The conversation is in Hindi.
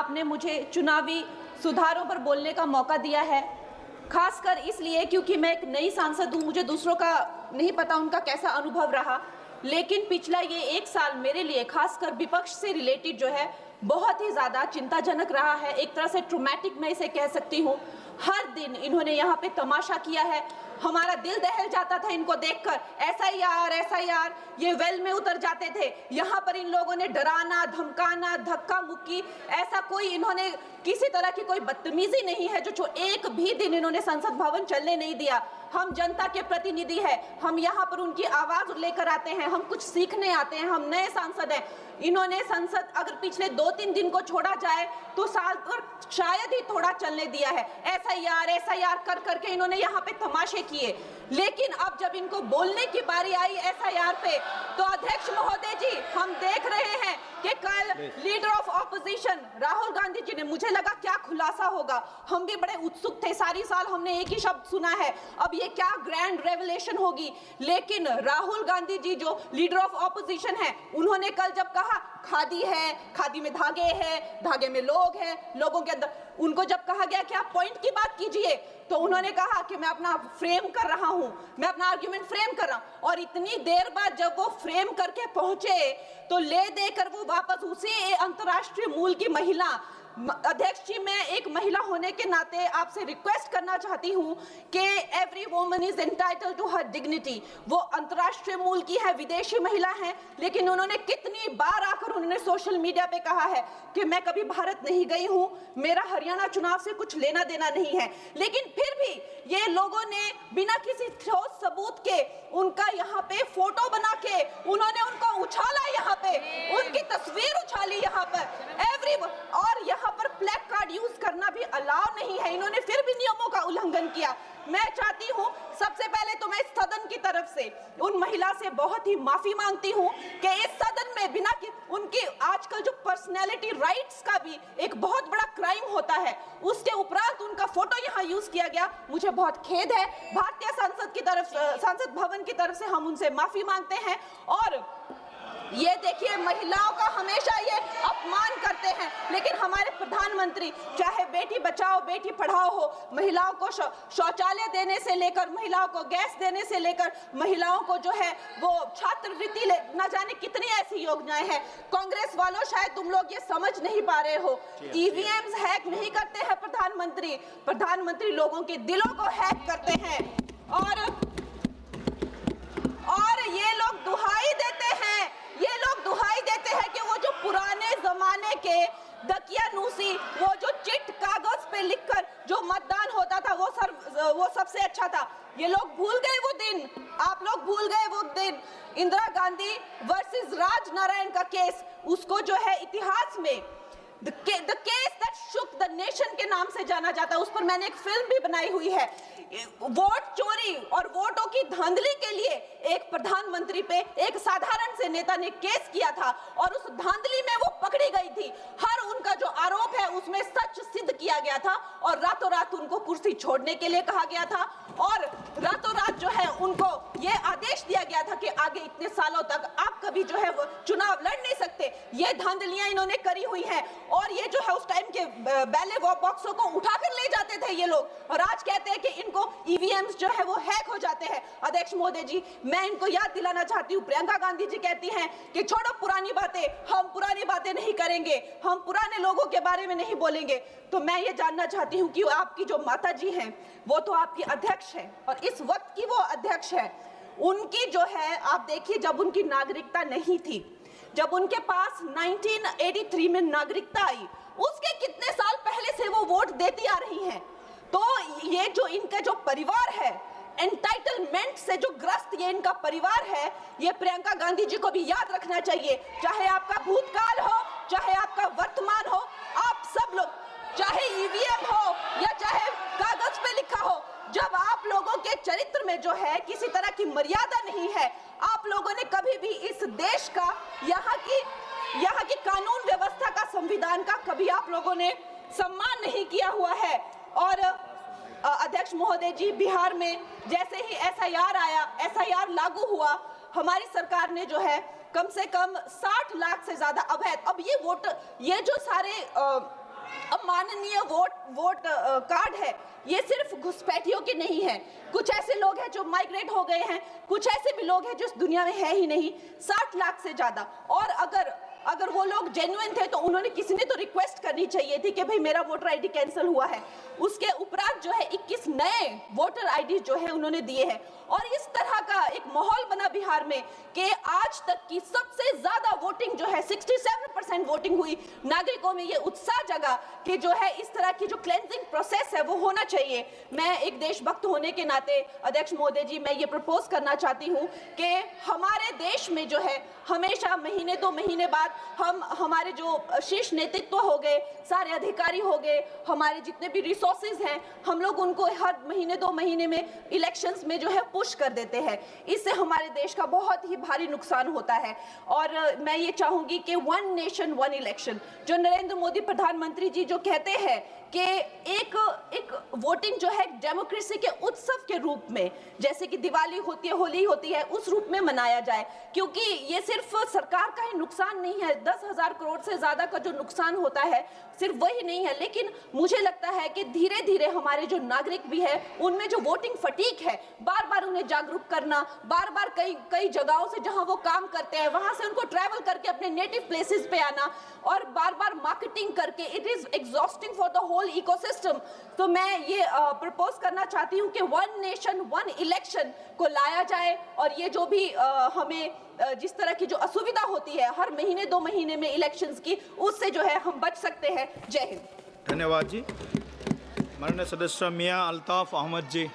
आपने मुझे चुनावी सुधारों पर बोलने का मौका दिया है, खासकर इसलिए क्योंकि मैं एक नई सांसद हूँ, मुझे दूसरों का नहीं पता उनका कैसा अनुभव रहा, लेकिन पिछला ये 1 साल मेरे लिए खासकर विपक्ष से रिलेटेड जो है बहुत ही ज़्यादा चिंताजनक रहा है। एक तरह से ट्रॉमेटिक मैं इसे कह सकती हूँ। हर दिन इन्होंने यहाँ पे तमाशा किया है, हमारा दिल दहल जाता था इनको देखकर। एसआईआर ये वेल में उतर जाते थे। यहाँ पर इन लोगों ने डराना, धमकाना, धक्का मुक्की, ऐसा कोई इन्होंने किसी तरह की कोई बदतमीजी नहीं है जो एक भी दिन इन्होंने संसद भवन चलने नहीं दिया। हम जनता के प्रतिनिधि हैं, हम यहाँ पर उनकी आवाज लेकर आते हैं, हम कुछ सीखने आते हैं, हम नए सांसद हैं। इन्होंने संसद अगर पिछले 2-3 दिन को छोड़ा जाए तो साल पर शायद ही थोड़ा चलने दिया है। एसआईआर कर करके इन्होंने यहाँ पे तमाशे किए, लेकिन अब जब इनको बोलने की बारी आई एसआईआर पे, तो अध्यक्ष महोदय जी, हम देख रहे हैं कि कल leader of opposition Rahul Gandhi ji ने, मुझे लगा क्या खुलासा होगा, हम भी बड़े उत्सुक थे, सारी साल हमने एक ही शब्द सुना है, अब ये क्या ग्रैंड रेवलेशन होगी। लेकिन राहुल गांधी जी जो लीडर ऑफ ऑपोजिशन है, उन्होंने कल जब कहा खादी है, खादी में धागे हैं, धागे में लोग हैं, लोगों के अंदर, उनको जब कहा गया कि आप पॉइंट की बात कीजिए, तो उन्होंने कहा कि मैं अपना फ्रेम कर रहा हूं, मैं अपना आर्ग्यूमेंट फ्रेम कर रहा हूं। और इतनी देर बाद जब वो फ्रेम करके पहुंचे तो ले देकर वो वापस उसी अंतर्राष्ट्रीय मूल की महिला, अध्यक्ष जी, मैं एक महिला होने के नाते आपसे रिक्वेस्ट करना चाहती हूं कि every woman is entitled to her dignity. वो अंतर्राष्ट्रीय मूल की है, विदेशी महिला है, लेकिन उन्होंने कितनी बार आकर उन्होंने सोशल मीडिया पे कहा है कि मैं कभी भारत नहीं गई हूं, मेरा हरियाणा चुनाव से कुछ लेना देना नहीं है। लेकिन फिर भी ये लोगों ने बिना किसी ठोस सबूत के उनका यहाँ पे फोटो बना के उन्होंने उनको उछाला, यहाँ पे उनकी तस्वीर उछाली यहाँ पर और यहाँ पर प्लेक कार्ड यूज करना भी अलाउ नहीं है। इन्होंने फिर भी नियमों का उल्लंघन किया। मैं चाहती हूँ सबसे पहले तो मैं इस सदन की तरफ से उन महिला से बहुत ही माफी मांगती हूँ कि इस सदन में बिना कि उनकी आजकल जो पर्सनैलिटी राइट्स का भी एक बहुत बड़ा क्राइम होता है, उसके उपरांत उनका फोटो यहाँ यूज किया गया, मुझे बहुत खेद है। भारतीय संसद भवन की तरफ से हम उनसे माफी मांगते हैं। और ये देखिए, महिलाओं का हमेशा ये अपमान करते हैं, लेकिन हमारे प्रधानमंत्री चाहे बेटी बचाओ बेटी पढ़ाओ हो, महिलाओं को शौचालय देने से लेकर, महिलाओं को गैस देने से लेकर, महिलाओं को जो है वो छात्रवृत्ति, न जाने कितनी ऐसी योजनाएं हैं। कांग्रेस वालों, शायद तुम लोग ये समझ नहीं पा रहे हो, ईवीएम्स हैक नहीं करते हैं प्रधानमंत्री लोगों के दिलों को हैक करते हैं। और ये लोग दुहाई देते हैं कि वो जो पुराने जमाने के दकियानूसी, वो जो चिट कागज पे लिखकर जो मतदान होता था वो सबसे अच्छा था। ये लोग भूल गए वो दिन, आप लोग भूल गए वो दिन। इंदिरा गांधी वर्सेस राज नारायण का केस, उसको जो है इतिहास में The case that shook the nation के नाम से जाना जाता है। उस पर मैंने एक फिल्म भी बनाई हुई है। वोट चोरी और वोटों की धांधली के लिए एक प्रधानमंत्री पे एक साधारण से नेता ने केस किया था और उस धांधली में वो पकड़ी गई थी। हर उनका जो आरोप है उसमें सच सिद्ध किया गया था और रातों रात उनको कुर्सी छोड़ने के लिए कहा गया था और रातों रात जो है उनको ये आदेश दिया गया था कि आगे इतने सालों तक आप कभी जो है वो चुनाव लड़ नहीं सकते। ये धांधलियां इन्होंने करी हुई हैं और ये जो है उस टाइम के बैलेट बॉक्सों को उठाकर ले जाते थे ये लोग और आज कहते हैं कि इनको ईवीएम्स जो है वो हैक हो जाते हैं। अध्यक्ष महोदय जी, मैं इनको याद दिलाना चाहती हूँ, प्रियंका गांधी जी कहती हैं कि छोड़ो पुरानी बातें, हम पुरानी बातें नहीं करेंगे, हम पुराने लोगों के बारे में नहीं बोलेंगे। तो मैं ये जानना चाहती हूँ कि आपकी जो माता जी हैं वो तो आपकी अध्यक्ष है और इस वक्त की वो अध्यक्ष है, उनकी जो है आप देखिए, जब उनकी नागरिकता नहीं थी, जब उनके पास 1983 में नागरिकता आई, उसके कितने साल पहले से वो वोट देती आ रही हैं। तो ये जो इनका जो परिवार है, एंटाइटलमेंट से जो ग्रस्त ये इनका परिवार है, ये प्रियंका गांधी जी को भी याद रखना चाहिए। चाहे आपका भूतकाल हो, चाहे आपका वर्तमान हो, आप सब लोग, चाहे ईवीएम हो या चाहे कागज पे लिखा हो, जब आप लोगों के चरित्र में जो है किसी तरह की मर्यादा नहीं है, आप लोगों ने कभी भी इस देश का, यहाँ की कानून व्यवस्था का, संविधान का कभी आप लोगों ने सम्मान नहीं किया हुआ है। और अध्यक्ष महोदय जी, बिहार में जैसे ही एसआईआर आया, एसआईआर लागू हुआ, हमारी सरकार ने जो है कम से कम 60 लाख से ज्यादा अवैध, अब ये वोटर, ये जो सारे अमाननीय वोट कार्ड है, ये सिर्फ घुसपैठियों के नहीं है। कुछ ऐसे लोग हैं जो माइग्रेट हो गए हैं, कुछ ऐसे भी लोग हैं जो इस दुनिया में है ही नहीं, 60 लाख से ज्यादा। और अगर वो लोग जेन्युइन थे तो उन्होंने, किसी ने तो रिक्वेस्ट करनी चाहिए थी कि भाई मेरा वोटर आईडी कैंसिल हुआ है। उसके उपरांत जो है 21 नए वोटर आईडी जो है उन्होंने दिए हैं। और इस तरह का एक माहौल बना बिहार में कि आज तक की सबसे ज्यादा वोटिंग जो है 67% वोटिंग हुई। नागरिकों में ये उत्साह जगा कि जो है इस तरह की जो क्लेंजिंग प्रोसेस है वो होना चाहिए। मैं एक देशभक्त होने के नाते अध्यक्ष महोदय जी, मैं ये प्रपोज करना चाहती हूँ कि हमारे देश में जो है हमेशा महीने 2 महीने बाद हमारे जो शीर्ष नेतृत्व हो गए, सारे अधिकारी हो गए, हमारे जितने भी रिसोर्सेज हैं, हम लोग उनको हर महीने 2 महीने में इलेक्शंस में जो है पुश कर देते हैं। इससे हमारे देश का बहुत ही भारी नुकसान होता है। और मैं ये चाहूंगी कि 1 नेशन 1 इलेक्शन, जो नरेंद्र मोदी प्रधानमंत्री जी जो कहते हैं कि एक वोटिंग जो है डेमोक्रेसी के उत्सव के रूप में, जैसे कि दिवाली होती है, होली होती है, उस रूप में मनाया जाए। क्योंकि ये सिर्फ सरकार का ही नुकसान नहीं है, 10,000 करोड़ से ज्यादा का जो नुकसान होता है सिर्फ वही नहीं है, लेकिन मुझे लगता है कि धीरे धीरे हमारे जो नागरिक भी है उनमें जो वोटिंग फटीक है, बार बार उन्हें जागरूक करना, बार बार कई जगहों से जहां वो काम करते हैं वहां से उनको ट्रैवल करके अपने नेटिव प्लेसेस पे आना और बार बार मार्केटिंग करके, it is exhausting for the whole ecosystem. तो मैं ये प्रपोज करना चाहती हूँ कि 1 नेशन 1 इलेक्शन को लाया जाए। और ये जो भी हमें जिस तरह की जो असुविधा होती है हर महीने 2 महीने में इलेक्शंस की, उससे जो है हम बच सकते हैं। जय हिंद। धन्यवाद जी। माननीय सदस्य मियां अल्ताफ अहमद जी।